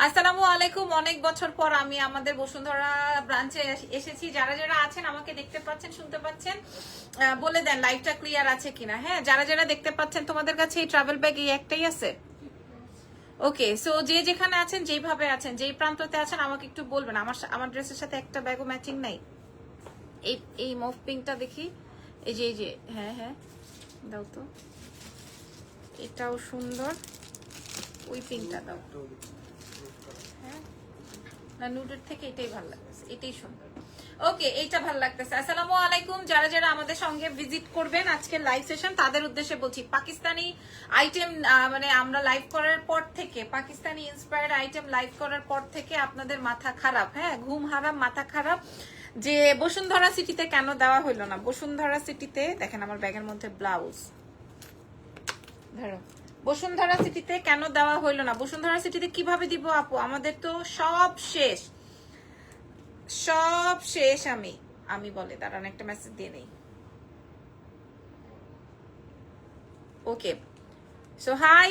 আসসালামু আলাইকুম। অনেক বছর পর আমি আমাদের বসুন্ধরা ব্রাঞ্চে এসেছি। যারা যারা আছেন আমাকে দেখতে পাচ্ছেন, শুনতে পাচ্ছেন, বলে দেন লাইভটা ক্লিয়ার আছে কিনা। হ্যাঁ, যারা যারা দেখতে পাচ্ছেন তোমাদের কাছে এই ট্রাভেল ব্যাগ এই একটাই আছে? ওকে, সো যে যেখানে আছেন, যেইভাবে আছেন, যেই প্রান্ততে আছেন আমাকে একটু বলবেন। আমার ড্রেসের সাথে একটা ব্যাগও ম্যাচিং নাই। এই এই মুভ পিঙ্কটা দেখি। এই যে হ্যাঁ হ্যাঁ, দাও তো, এটাও সুন্দর। ওই পিঙ্কটা দাও। হ্যাঁ, না, নুডের থেকে এটাই ভালো লাগতেছে, এটাই সুন্দর। ওকে, এইটা ভালো লাগতেছে। আসসালামু আলাইকুম। যারা যারা আমাদের সঙ্গে ভিজিট করবেন আজকে লাইভ সেশন, তাদের উদ্দেশ্যে বলছি, পাকিস্তানি আইটেম মানে আমরা লাইভ করার পর থেকে, পাকিস্তানি ইন্সপায়ার্ড আইটেম লাইভ করার পর থেকে আপনাদের মাথা খারাপ, হ্যাঁ, ঘুম হারাম, মাথা খারাপ যে বসুন্ধরা সিটিতে কেন দেওয়া হইলো না। বসুন্ধরা সিটিতে দেখেন আমার ব্যাগের মধ্যে ব্লাউজ, ধরো, বসুন্ধরা সিটিতে কেন দেওয়া হইলো না। বসুন্ধরা সিটিতে কিভাবে দিব আপু, আমাদের তো সব শেষ, সব শেষ। আমি বলে দাঁড়ান, একটা মেসেজ দিয়ে নেই। ওকে, সো হাই,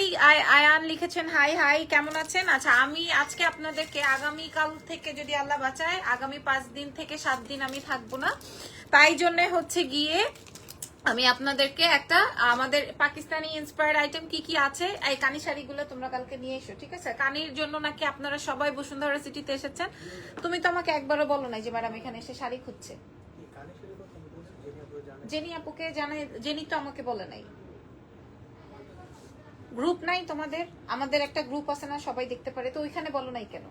আয়ান লিখেছেন হাই হাই, কেমন আছেন? আচ্ছা, আমি আজকে আপনাদেরকে আগামীকাল থেকে যদি আল্লাহ বাঁচায়, আগামী 5 দিন থেকে 7 দিন আমি থাকবো না। তাই জন্য হচ্ছে গিয়ে আমি আপনাদেরকে একটা আমাদের পাকিস্তানি ইন্সপায়ার্ড আইটেম কি কি আছে, এই কানি শাড়িগুলো তোমরা কালকে নিয়ে এসো, ঠিক আছে? কানির জন্য নাকি আপনারা সবাই বসুন্ধরা সিটিতে এসেছেন। তুমি তো আমাকে একবারও বলো নাই যে ম্যাডাম এখানে এসে শাড়ি খুঁজছে। জেনি আপুকে জানাই, জেনি তো আমাকে বলে নাই। গ্রুপ নাই তোমাদের? আমাদের একটা গ্রুপ আছে না, সবাই দেখতে পারে, তো ওইখানে বলো নাই কেন?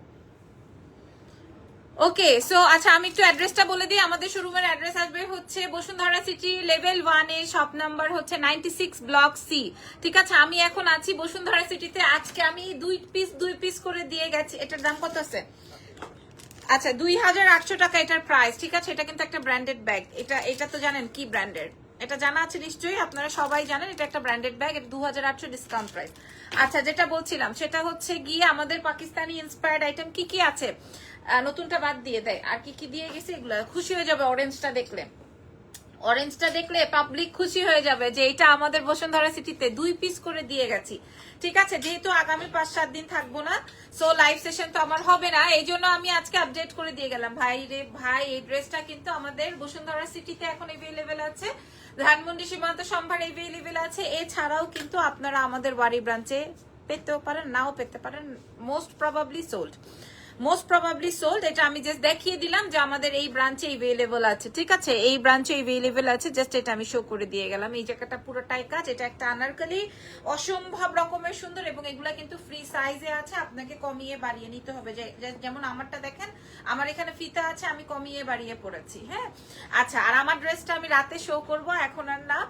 ওকে, সো আচ্ছা আমি একটু অ্যাড্রেসটা বলে দিই। আমাদের শোরুমের অ্যাড্রেস আসবে হচ্ছে বসুন্ধরা সিটি লেভেল 1 এর শপ নাম্বার হচ্ছে 96 ব্লক সি, ঠিক আছে? আমি এখন আছি বসুন্ধরা সিটিতে। আজকে আমি দুই পিস করে দিয়ে গেছি। এটার দাম কত আছে? আচ্ছা, 2800 টাকা এটার প্রাইস, ঠিক আছে? এটা কিন্তু একটা ব্র্যান্ডেড ব্যাগ। এটা তো জানেন কি ব্র্যান্ডের, এটা জানা আছে নিশ্চয়ই, আপনারা সবাই জানেন এটা একটা ব্র্যান্ডেড ব্যাগ। এটা 2800 ডিসকাউন্ট প্রাইস। আচ্ছা, যেটা বলছিলাম সেটা হচ্ছে গিয়ে আমাদের পাকিস্তানি ইন্সপায়ার্ড আইটেম কি কি আছে, নতুনটা বাদ দিয়ে দেয় আর কি কি দিয়ে গেছে, এগুলো খুশি হয়ে যাবে অরেঞ্জটা দেখলে। অরেঞ্জটা দেখলে পাবলিক খুশি হয়ে যাবে যে এটা আমাদের বসুন্ধরা সিটিতে 2 পিস করে দিয়ে গেছি, ঠিক আছে? যেহেতু আগামী 5-7 দিন থাকবো না, সো লাইভ সেশন তো আমার হবে না, এই জন্য আমি আজকে আপডেট করে দিয়ে গেলাম। ভাই রে ভাই, এই ড্রেসটা কিন্তু আমাদের বসুন্ধরা সিটিতে এখন এভেলেবেল আছে, ধানমন্ডি সীমান্ত সম্ভার এভেলেবেল আছে। এছাড়াও কিন্তু আপনারা আমাদের বাড়ি ব্রাঞ্চে পেতেও পারেন, নাও পেতে পারেন। Most probably sold. এটা আমি জাস্ট দেখিয়ে দিলাম যে আমাদের এই ব্রাঞ্চে এভেলেবল আছে, ঠিক আছে? এই ব্রাঞ্চে এভেলেবল আছে, জাস্ট এটা আমি শো করে দিয়ে গেলাম। এই জায়গাটা পুরোটাই কাজ। এটা একটা আনারকলি, অসম্ভব রকমের সুন্দর, এবং এগুলা কিন্তু ফ্রি সাইজে আছে, আপনাকে কমিয়ে বাড়িয়ে নিতে হবে। যেমন আমারটা দেখেন, আমার এখানে ফিতা আছে, আমি কমিয়ে বাড়িয়ে পড়েছি। হ্যাঁ, আচ্ছা, আর আমার ড্রেসটা আমি রাতে শো করব, এখন আর না।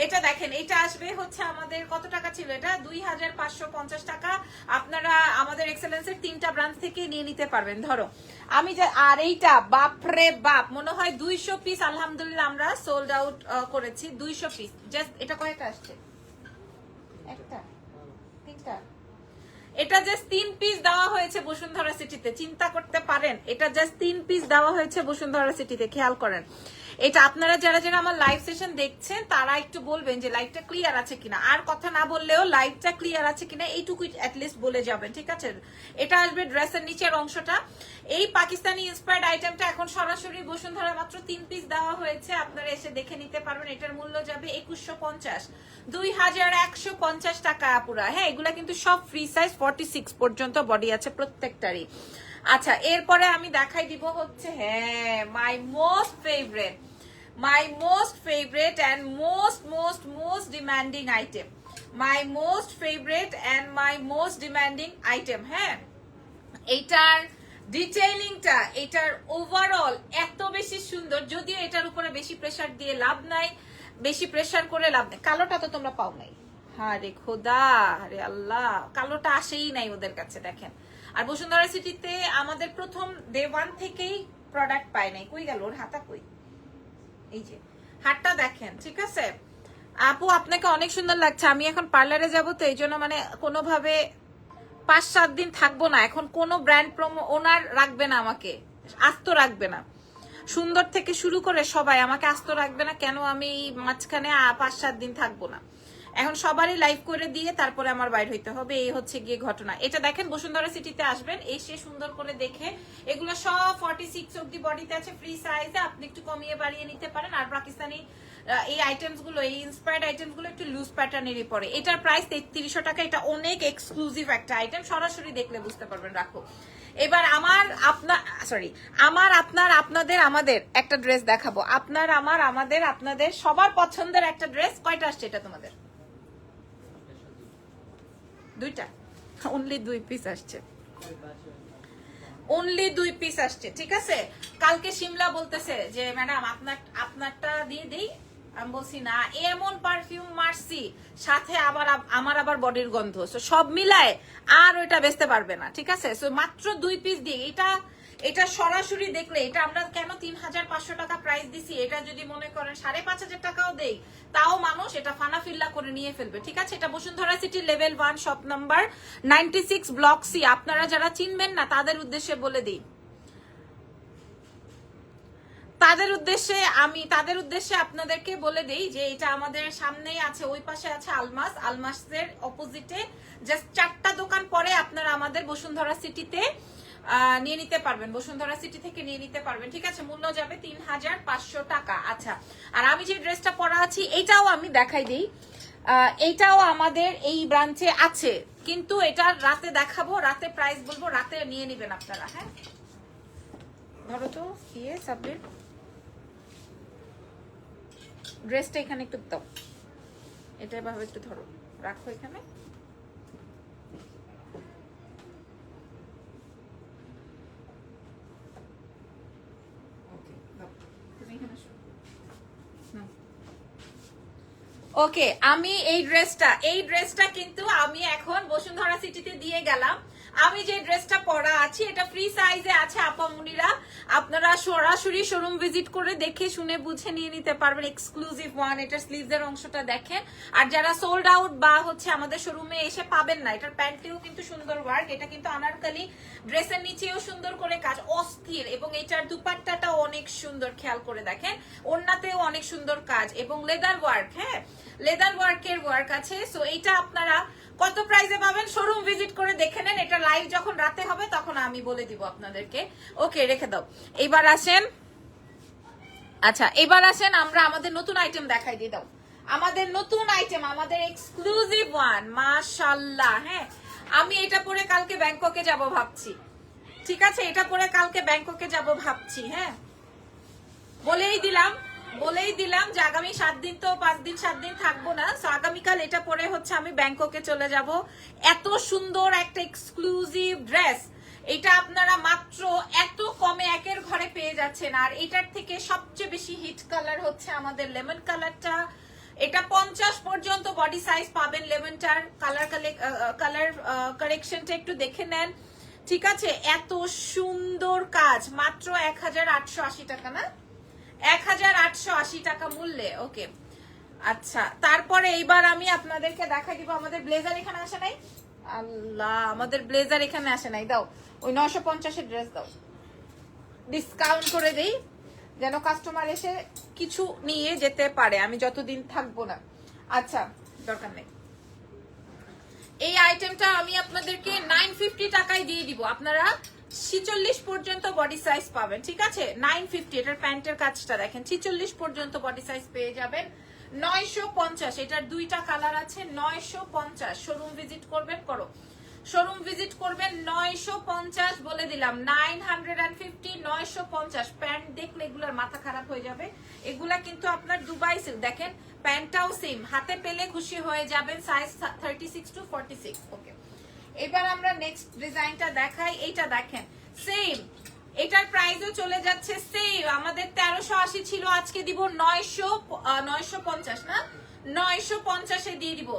এটা দেখেন, এটা আসবে হচ্ছে আমাদের কত টাকা ছিল, এটা 2550 টাকা। আপনারা আমাদের এক্সেলেন্সের 3টা ব্রাঞ্চ থেকে নিয়ে নিতে পারবেন। ধরো আমি যে, আর এইটা বাপরে বাপ, মনে হয় 200 পিস আলহামদুলিল্লাহ আমরা সোল্ড আউট করেছি। 200 পিস জাস্ট। এটা কয়টা আসছে? একটা, 3টা। এটা জাস্ট 3 পিস দেওয়া হয়েছে বসুন্ধরা সিটিতে, চিন্তা করতে পারেন? এটা জাস্ট 3 পিস দেওয়া হয়েছে বসুন্ধরা সিটিতে, খেয়াল করেন। এটা আপনারা যারা যারা আমার লাইভ সেশন দেখছেন তারা একটু বলবেন যে লাইভটা ক্লিয়ার আছে কিনা, আর কথা না বললেও লাইভটা ক্লিয়ার আছে কিনা এইটুকু অ্যাটলিস্ট বলে যাবেন, ঠিক আছে? এটা আসবে ড্রেসের নিচের অংশটা। এই পাকিস্তানি ইন্সপায়ার্ড আইটেমটা এখন সরাসরি বসুন্ধরা মাত্র 3 পিস দেওয়া হয়েছে, আপনারা এসে দেখে নিতে পারবেন। এটার মূল্য যাবে 2150, 2150 টাকা পুরা। হ্যাঁ, এগুলা কিন্তু সব ফ্রি সাইজ, 46 পর্যন্ত বডি আছে প্রত্যেকটারই। আচ্ছা, এরপরে আমি দেখাই দিব হচ্ছে, হ্যাঁ, my most favorite and most demanding item, my most favorite and my most demanding item। হ্যাঁ, এইটার ডিটেইলিংটা, এটার ওভারঅল এত বেশি সুন্দর, যদিও এটার উপরে বেশি প্রেসার দিয়ে লাভ নাই, বেশি প্রেসার করে লাভ নেই। কালোটা তো তোমরা পাও নাই, হ্যাঁ রে খোদা, রে আল্লাহ, কালোটা আসেই নাই ওদের কাছে, দেখেন। আর বসুন্ধরা সিটিতে আমাদের প্রথম ডে 1 থেকেই প্রোডাক্ট পায় নাই। কই গেল ওর হাতা, কই? এই যে হাতটা দেখেন, ঠিক আছে? আপু আপনাকে অনেক সুন্দর লাগছে। আমি এখন পার্লারে যাবো, তো এই জন্য মানে কোনোভাবে 5-7 দিন থাকবো না। এখন কোনো ব্র্যান্ড প্রমো ওনার রাখবে না, আমাকে আস্ত রাখবে না। সুন্দর থেকে শুরু করে সবাই আমাকে আস্ত রাখবে না। কেন আমি মাঝখানে 5-7 দিন থাকবো না? এখন সবারই লাইভ করে দিয়ে তারপরে আমার বাইর হইতে হবে, এই হচ্ছে গিয়ে ঘটনা। এটা দেখেন বসুন্ধরা সিটিতে আসবেন, এসে সুন্দর করে দেখে, এগুলো সব 46 অবধি বডিতে আছে, ফ্রি সাইজে, আপনি একটু কমিয়ে বাড়িয়ে নিতে পারেন। আর পাকিস্তানি এই আইটেমস গুলো, এই ইন্সপায়ার্ড আইটেমস গুলো একটু লুজ প্যাটার্নেরই পড়ে। এটার প্রাইস 3300 টাকা। এটা অনেক এক্সক্লুসিভ একটা আইটেম, সরাসরি দেখলে বুঝতে পারবেন। রাখো এবার আমাদের একটা ড্রেস দেখাবো। আমাদের সবার পছন্দের একটা ড্রেস। কয়টা আসছে এটা তোমাদের? দুইটা, অনলি 2 পিস আসছে, অনলি 2 পিস আসছে। ঠিক আছে, কালকে শিমলা বলতেছে যে ম্যাডাম আপনারটা দিয়ে দেই, আমি বলছি না, এমন পারফিউম মারছি, সাথে আমার আবার বডির গন্ধ, সব মিলায় আর ওইটা বেচতে পারবে না। ঠিক আছে, মাত্র 2 পিস দিয়ে এটা সরাসরি দেখলে, এটা আমরা কেন 3500 টাকা প্রাইস দিছি, এটা যদি মনে করেন 5500 টাকাও দেই, তাও মানুষ এটা ফানাফিল্লা করে নিয়ে ফেলবে। ঠিক আছে, এটা Bashundhara City level 1 shop number 96 block C. আপনারা যারা চিনবেন না তাদের উদ্দেশ্যে বলে দিই, তাদের উদ্দেশ্যে আপনাদেরকে বলে দেই যে এটা আমাদের সামনেই আছে, ওই পাশে আছে আলমাসের অপোজিটে জাস্ট 4টা দোকান পরে আপনারা আমাদের বসুন্ধরা সিটিতে নিয়ে নিতে পারবেন, বসুন্ধরা সিটি থেকে নিয়ে নিতে পারবেন। ঠিক আছে, মূল্য যাবে 3500 টাকা। আচ্ছা, আর আমি যে ড্রেসটা পরা আছি এটাও আমি দেখাই দিই, এইটাও আমাদের এই ব্রাঞ্চে আছে, কিন্তু এটা রাতে দেখাবো, রাতে প্রাইস বলবো, রাতে নিয়ে নেবেন আপনারা। হ্যাঁ, ধরো তো সাবমিট ড্রেসটা এখানে একটু দাও, এটা এভাবে একটু ধরো, রাখো এখানে। ওকে, আমি এই ড্রেসটা কিন্তু আমি এখন বসুন্ধরা সিটিতে দিয়ে গেলাম। আমি যে ড্রেসটা পরা আছি এটা ফ্রি সাইজে আছে আপামুনিরা, আপনারা সরাসরি শোরুম ভিজিট করে দেখে শুনে বুঝে নিয়ে নিতে পারবেন। এক্সক্লুসিভ ওয়ান, এটার স্লিভস এর অংশটা দেখেন। আর যারা সোল্ড আউট বা হচ্ছে আমাদের শোরুমে এসে পাবেন না, এটার প্যান্টেও কিন্তু সুন্দর ওয়ার্ক, এটা কিন্তু আনারকলি, ড্রেসের নিচেও সুন্দর করে কাজ, অস্থির, এবং এটার দুপাট্টাটাও অনেক সুন্দর, খেয়াল করে দেখেন, ওড়নাতেও অনেক সুন্দর কাজ এবং লেদার ওয়ার্ক। হ্যাঁ, লেদার ওয়ার্কের ওয়ার্ক আছে। সো এইটা আপনারা কত প্রাইসে পাবেন শোরুম ভিজিট করে দেখে নেন, এটা লাইভ যখন রাতে হবে তখন আমি বলে দিব আপনাদেরকে। ওকে, রেখে দাও। এবার আসেন, আচ্ছা এবার আসেন আমরা আমাদের নতুন আইটেম দেখাই দিয়ে দাও, আমাদের নতুন আইটেম, আমাদের এক্সক্লুসিভ ওয়ান, মাশাআল্লাহ। হ্যাঁ, আমি এটা পরে কালকে ব্যাংককে যাব ভাবছি। ঠিক আছে, এটা পরে কালকে ব্যাংককে যাব ভাবছি। হ্যাঁ, বলেই দিলাম যে আগামী 7 দিন তো 5 দিন 7 দিন থাকবো না, সো আগামীকাল এটা পরে হচ্ছে আমি ব্যাংককে চলে যাব। এত সুন্দর একটা এক্সক্লুসিভ ড্রেস, এটা আপনারা মাত্র এত কমে একের ঘরে পেয়ে যাচ্ছেন। আর এটার থেকে সবচেয়ে বেশি হিট কালার হচ্ছে আমাদের লেমন কালারটা, এটা 50 পর্যন্ত বডি সাইজ পাবেন লেমনটার। কালার কারেকশনটা একটু দেখে নেন। ঠিক আছে, এত সুন্দর কাজ, মাত্র 1880 টাকা, না 1880 টাকা মূল্যে। ওকে, আচ্ছা, তারপরে এইবার আমি আপনাদেরকে দেখাই দিব, আমাদের ব্লেজার এখানে আসে নাই, আল্লাহ আমাদের ব্লেজার এখানে আসে নাই, দাও ওই 950 ড্রেস দাও, ডিসকাউন্ট করে দেই যেন কাস্টমার এসে কিছু নিয়ে যেতে পারে, আমি যতদিন থাকবো না। আচ্ছা, দরকার নেই, এই আইটেমটা আমি আপনাদেরকে 950 টাকায় দিয়ে দিব, আপনারা 46 পর্যন্ত বডি সাইজ পাবেন। ঠিক আছে, 950, এটার প্যান্টের কাজটা দেখেন, 46 পর্যন্ত বডি সাইজ পেয়ে যাবেন। 950, এটার 2টা কালার আছে, 950। শোরুম ভিজিট করবেন, শোরুম ভিজিট করবেন, 950 বলে দিলাম, 950, 950। প্যান্ট দেখলে এগুলার মাথা খারাপ হয়ে যাবে, এগুলা কিন্তু আপনার দুবাই সিল্ক। দেখেন প্যান্টটাও সেম, হাতে পেলে খুশি হয়ে যাবেন, সাইজ 36 to 46। ওকে, এবার আমরা নেক্সট ডিজাইনটা দেখাই, এইটা দেখেন সেম, এটার প্রাইসও চলে যাচ্ছে সেম, আমাদের 1380 ছিল, আজকে দিব 950, না 950 এ দিয়ে দিব।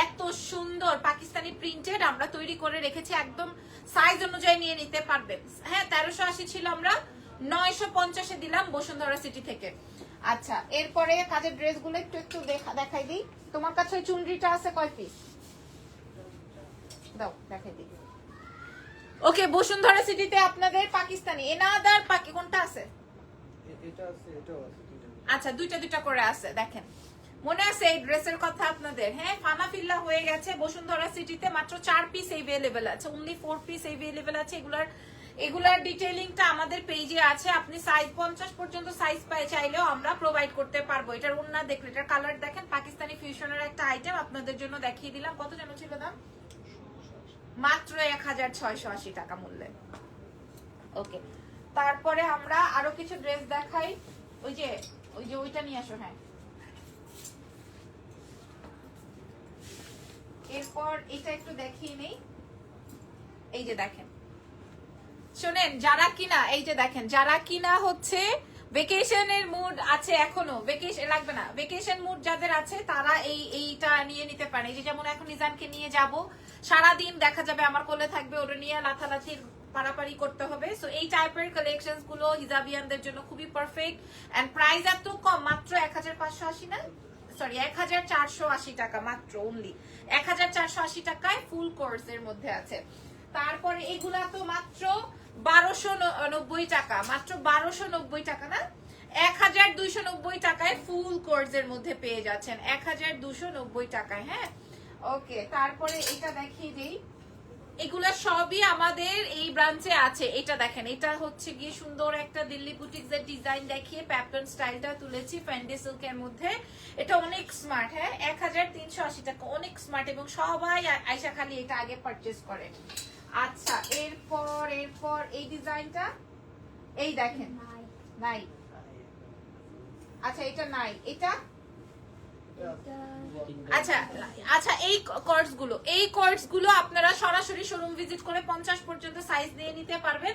এত সুন্দর পাকিস্তানি প্রিন্টেড আমরা তৈরি করে রেখেছি, একদম সাইজ অনুযায়ী নিয়ে নিতে পারবেন। হ্যাঁ, 1380 ছিল, আমরা 950 এ দিলাম বসুন্ধরা সিটি থেকে। আচ্ছা, এরপরে কাজের ড্রেসগুলো একটু দেখাই দিই। তোমার কাছে ওই চুনরিটা আছে কয় পিস? দাও দেখাই দিই। ওকে, বসুন্ধরা সিটিতে আপনাদের পাকিস্তানি এনাদার কোনটা আছে? এটা আছে, এটাও আছে, আচ্ছা, দুইটা করে আছে, দেখেন মনে আছে এই ড্রেসের কথা আপনাদের? হ্যাঁ, ফানাফিল্লা হয়ে গেছে। বসুন্ধরা সিটিতে মাত্র 4 পিস अवेलेबल আছে, অনলি 4 পিস अवेलेबल আছে। এগুলার ডিটেইলিংটা আমাদের পেজে আছে। আপনি সাইজ 50 পর্যন্ত সাইজ পাই চাইলেও আমরা প্রোভাইড করতে পারবো। এটার ওন্না দেখলে, এটার কালার দেখেন, পাকিস্তানি ফিউশনের একটা আইটেম আপনাদের জন্য দেখিয়ে দিলাম। কত যেন ছিল দাম? মাত্র 1680 টাকা মূল্যে। ওকে, তারপরে আমরা আরো কিছু ড্রেস দেখাই। ওই যে ওইটা নিয়ে আসো। হ্যাঁ, এরপর এটা একটু দেখিয়ে নেই। এই যে দেখেন, শোনেন, যারা কিনা এই যে দেখেন, যারা কিনা হচ্ছে ভেকেশনের মুড আছে, এখনো ভেকেশন লাগবে না, ভেকেশন মুড যাদের আছে তারা এইটা নিয়ে নিতে পারে। এই যে যেমন এখন নিজানকে নিয়ে যাব, সারাদিন দেখা যাবে আমার কোলে থাকবে, ওটা নিয়ে লাথালাথির পারাপারি করতে হবে। সো এই টাইপের কালেকশনস গুলো হিজাবিয়ানদের জন্য খুবই পারফেক্ট। এন্ড প্রাইস এত কম, মাত্র 1580 না, সরি 1480 টাকা মাত্র, অনলি 1480 টাকায় ফুল কোর্স এর মধ্যে আছে। তারপরে এগুলা তো মাত্র 1290 টাকা, মাত্র 1290 টাকা না, 1290 টাকায় ফুল কোর্স এর মধ্যে পেয়ে যাচ্ছেন, 1290 টাকায়। হ্যাঁ, ওকে, তারপরে এটা দেখিয়ে দিই। এগুলা সবই আমাদের এই ব্রাঞ্চে আছে। এটা দেখেন, এটা হচ্ছে গিয়ে সুন্দর একটা দিল্লি বুটিক্স এর ডিজাইন দেখিয়ে প্যাটার্ন স্টাইলটা তুলেছি ফ্যান্ডি সিল্কের মধ্যে। এটা অনেক স্মার্ট। হ্যাঁ, 1380 টাকা, অনেক স্মার্ট, এবং সবাই আয়শা খালি এটা আগে পারচেজ করে। আচ্ছা, এরপর এই ডিজাইনটা, এই দেখেন, নাই, আচ্ছা এটা নাই, এটা আচ্ছা আচ্ছা এই কোর্স গুলো আপনারা সরাসরি শোরুম ভিজিট করে 50 পর্যন্ত সাইজ নিয়ে নিতে পারবেন।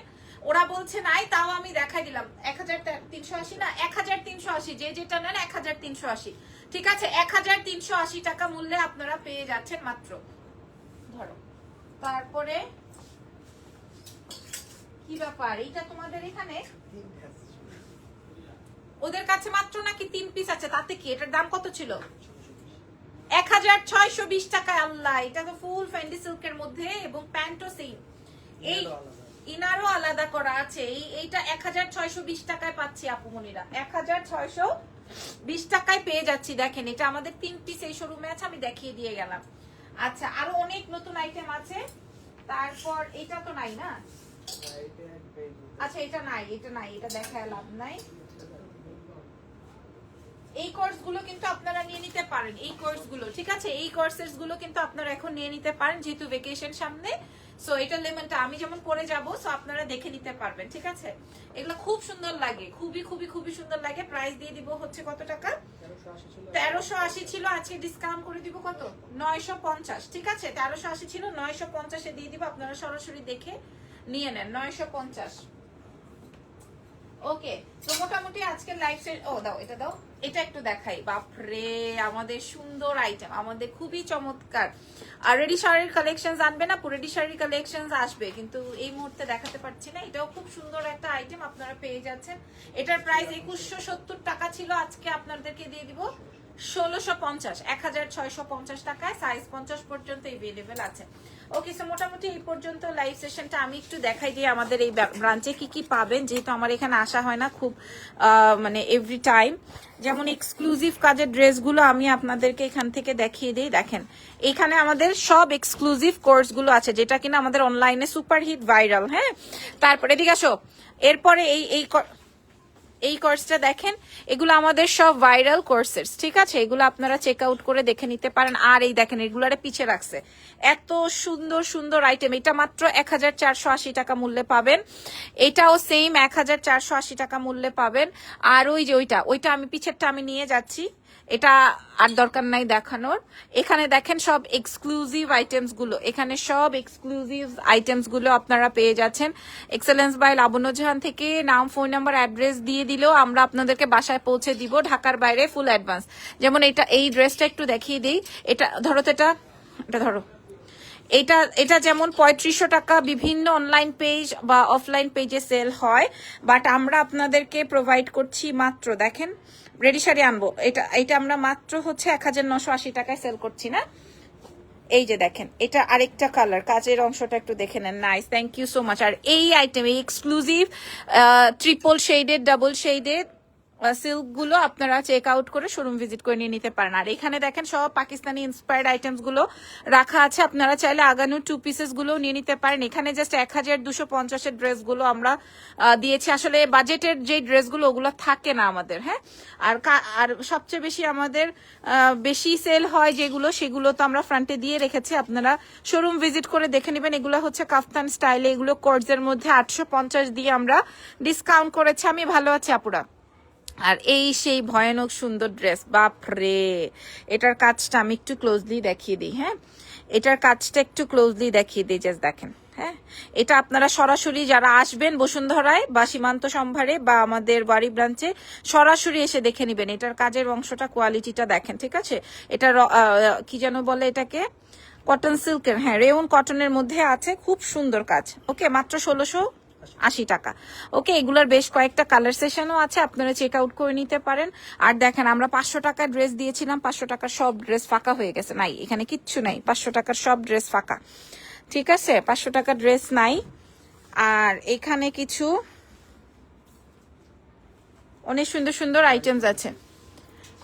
ওরা বলছে নাই, তাও আমি দেখাই দিলাম। 1380 না, 1380, যে যেটা নেন 1380, ঠিক আছে? 1380 টাকা মূল্যে আপনারা পেয়ে যাচ্ছেন মাত্র। ধরো, তারপরে কি ব্যাপার, এইটা তোমাদের এখানে ওদের কাছে মাত্র নাকি 3 পিস আছে, তাতে কি? এটার দাম কত ছিল? 1620 টাকায়। আল্লাহ, এটা তো ফুল ফ্যান্ডি সিল্কের মধ্যে, এবং প্যান্টও সেম, এই ইনারও আলাদা করা আছে। এইটা 1620 টাকায় পাচ্ছি আপুমনিরা, 1620 টাকায় পেয়ে যাচ্ছি। দেখেন, এটা আমাদের 3 পিস এই শোরুমে আছে, আমি দেখিয়ে দিয়ে গেলাম। আচ্ছা, আরো অনেক নতুন আইটেম আছে। তারপর এটা তো নাই না, আচ্ছা এটা নাই, এটা দেখায় লাভ নাই। এই কোর্স গুলো কিন্তু আপনারা নিয়ে নিতে পারেন, এই কোর্স গুলো, ঠিক আছে? এই কোর্সেস গুলো কিন্তু আপনারা এখন নিয়ে নিতে পারেন, যেহেতু ভেকেশন সামনে। সো এটা লেমনটা আমি যেমন পরে যাব, সো আপনারা দেখে নিতে পারবেন, ঠিক আছে? এগুলো খুব সুন্দর লাগে, খুবই খুবই খুবই সুন্দর লাগে। প্রাইস দিয়ে দিব হচ্ছে কত টাকা? 1380 ছিল, আজকে ডিসকাউন্ট করে দিব কত? 950, ঠিক আছে? 1380 ছিল, 950 এ দিয়ে দিব। আপনারা সরাসরি দেখে নিয়ে নেন, 950। ওকে, তো মোটামুটি আজকে লাইভ সেট, ও দাও, এটা দাও, এটা একটু দেখাই। বাপরে, আমাদের সুন্দর আইটেম, আমাদের খুবই চমৎকার। আর রেডি শাড়ির কালেকশনস আনবে না, রেডি শাড়ির কালেকশনস আসবে, কিন্তু এই মুহূর্তে দেখাতে পারছি না। এটাও খুব সুন্দর একটা আইটেম, আপনারা পেয়ে যাচ্ছেন। এটার প্রাইস 2170 টাকা ছিল, আজকে আপনাদেরকে দিয়ে দিব 1650, 1650 টাকায়। সাইজ 50 পর্যন্ত अवेलेबल আছে। ওকে, সো মোটামুটি এই পর্যন্ত লাইভ সেশনটা। আমি একটু দেখাই দিই আমাদের এই ব্রাঞ্চে কি কি পাবেন, যেহেতু আমার এখানে আসা হয় না খুব মানে এভরি টাইম। যেমন এক্সক্লুসিভ কাজের ড্রেসগুলো আমি আপনাদেরকে এখান থেকে দেখিয়ে দিই। দেখেন, এখানে আমাদের সব এক্সক্লুসিভ কোর্সগুলো আছে, যেটা কিনা আমাদের অনলাইনে সুপার হিট ভাইরাল। হ্যাঁ, তারপরে এদিকে আসো। এরপরে এই কোর্সটা দেখেন, এগুলো আমাদের সব ভাইরাল কোর্সেস, ঠিক আছে? এগুলো আপনারা চেক আউট করে দেখে নিতে পারেন। আর এই দেখেন, এগুলারে পিছে রাখছে, এত সুন্দর সুন্দর আইটেম। এটা মাত্র 1480 টাকা মূল্যে পাবেন। এটাও সেম 1480 টাকা মূল্যে পাবেন। আর ওই যে ওইটা আমি পিছেরটা আমি নিয়ে যাচ্ছি, এটা আর দরকার নাই দেখানোর। এখানে দেখেন সব এক্সক্লুসিভ আইটেমস গুলো, এখানে সব এক্সক্লুসিভ আইটেমস গুলো আপনারা পেয়ে যাচ্ছেন। এক্সেলেন্স বাই লাবণ্য জাহান থেকে নাম, ফোন নাম্বার, অ্যাড্রেস দিয়ে দিলেও আমরা আপনাদেরকে বাসায় পৌঁছে দিব, ঢাকার বাইরে ফুল অ্যাডভান্স। যেমন এই ড্রেসটা একটু দেখিয়ে দিই। এটা ধরো, তো এটা ধরো, এটা যেমন 3500 টাকা বিভিন্ন অনলাইন পেজ বা অফলাইন পেজে সেল হয়, বাট আমরা আপনাদেরকে প্রোভাইড করছি মাত্র, দেখেন রেডি শাড়ি আনবো, এটা আমরা মাত্র হচ্ছে 1980 টাকায় সেল করছি না। এই যে দেখেন, এটা আরেকটা কালার, কাজের অংশটা একটু দেখে নেন। Nice, thank you so much. আর এই আইটেম, এই exclusive triple shaded, double shaded silk গুলো আপনারা চেক আউট করে শোরুম ভিজিট করে নিয়ে নিতে পারেন। আর এখানে দেখেন সব পাকিস্তানি ইন্সপায়ার্ড আইটেমস গুলো রাখা আছে, আপনারা চাইলে আগানো 2 পিসেস গুলো নিয়ে নিতে পারেন। এখানে জাস্ট 1250 এর ড্রেস গুলো আমরা দিয়েছি। আসলে বাজেটের যে ড্রেস গুলো ওগুলো থাকে না আমাদের, হ্যাঁ। আর সবচেয়ে বেশি আমাদের বেশি সেল হয় যেগুলো, সেগুলো তো আমরা ফ্রন্টে দিয়ে রেখেছি, আপনারা শোরুম ভিজিট করে দেখে নেবেন। এগুলো হচ্ছে কাফতান স্টাইলে, এগুলো কোর্সের মধ্যে 850 দিয়ে আমরা ডিসকাউন্ট করেছি। আমি ভালো আছি আপুরা। আর এই সেই ভয়ানক সুন্দর ড্রেস, বাপ রে, এটার কাজটা আমি একটু ক্লোজলি দেখিয়ে দিই। হ্যাঁ, এটার কাজটা একটু ক্লোজলি দেখিয়ে দিই, জাস্ট দেখেন। হ্যাঁ, এটা আপনারা সরাসরি যারা আসবেন বসুন্ধরায় বা সীমান্ত সম্ভারে বা আমাদের বাড়ি ব্রাঞ্চে সরাসরি এসে দেখে নেবেন। এটার কাজের অংশটা, কোয়ালিটিটা দেখেন, ঠিক আছে। এটা কি যেন বলে এটাকে, কটন সিল্কের, হ্যাঁ রেউন কটনের মধ্যে আছে, খুব সুন্দর কাজ। ওকে, মাত্র 1680 টাকা। ওকে, এগুলোর বেশ কয়েকটা কালার সেশনও আছে, আপনারা চেক আউট করে নিতে পারেন। আর দেখেন আমরা 500 টাকার ড্রেস দিয়েছিলাম, 500 টাকার সব ড্রেস ফাঁকা হয়ে গেছে, নাই এখানে কিচ্ছু নাই, 500 টাকার সব ড্রেস ফাঁকা, ঠিক আছে, 500 টাকার ড্রেস নাই। আর এখানে কিছু অনেক সুন্দর সুন্দর আইটেমস আছে।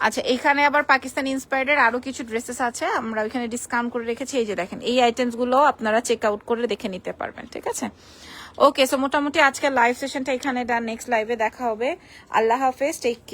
আচ্ছা, এখানে আবার পাকিস্তানি ইন্সপায়ার্ড আরো কিছু ড্রেসেস আছে, আমরা ওইখানে ডিসকাউন্ট করে রেখেছি। এই যে দেখেন, এই আইটেমস গুলো আপনারা চেক আউট করে দেখে নিতে পারবেন, ঠিক আছে। ওকে, সো মোটামুটি আজকের লাইভ সেশনটা এখানে ডান, নেক্সট লাইভে দেখা হবে। আল্লাহ হাফেজ, টেক কেয়ার।